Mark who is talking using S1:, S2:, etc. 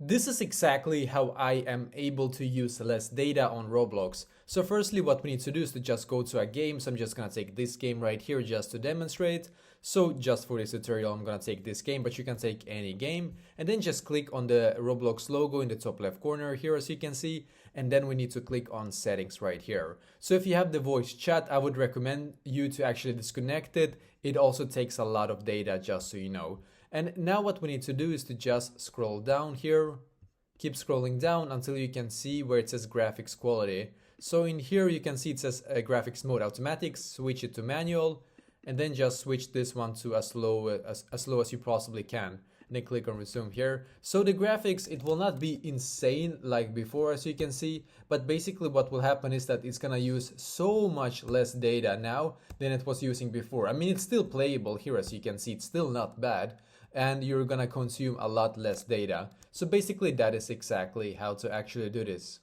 S1: This is exactly how I am able to use less data on Roblox. So firstly, what we need to do is to just go to a game. So I'm just gonna take this game right here just to demonstrate. So just for this tutorial, I'm gonna take this game, but you can take any game. And then just click on the Roblox logo in the top left corner here, as you can see. And then we need to click on settings right here. So if you have the voice chat, I would recommend you to actually disconnect it. It also takes a lot of data, just so you know. And now what we need to do is to just scroll down here, keep scrolling down until you can see where it says graphics quality. So in here you can see it says graphics mode automatic, switch it to manual, and then just switch this one to as low as you possibly can. And then click on resume here. So the graphics, it will not be insane like before, as you can see, but basically what will happen is that it's gonna use so much less data now than it was using before. I mean, it's still playable here, as you can see, it's still not bad, and you're gonna consume a lot less data. So basically that is exactly how to actually do this.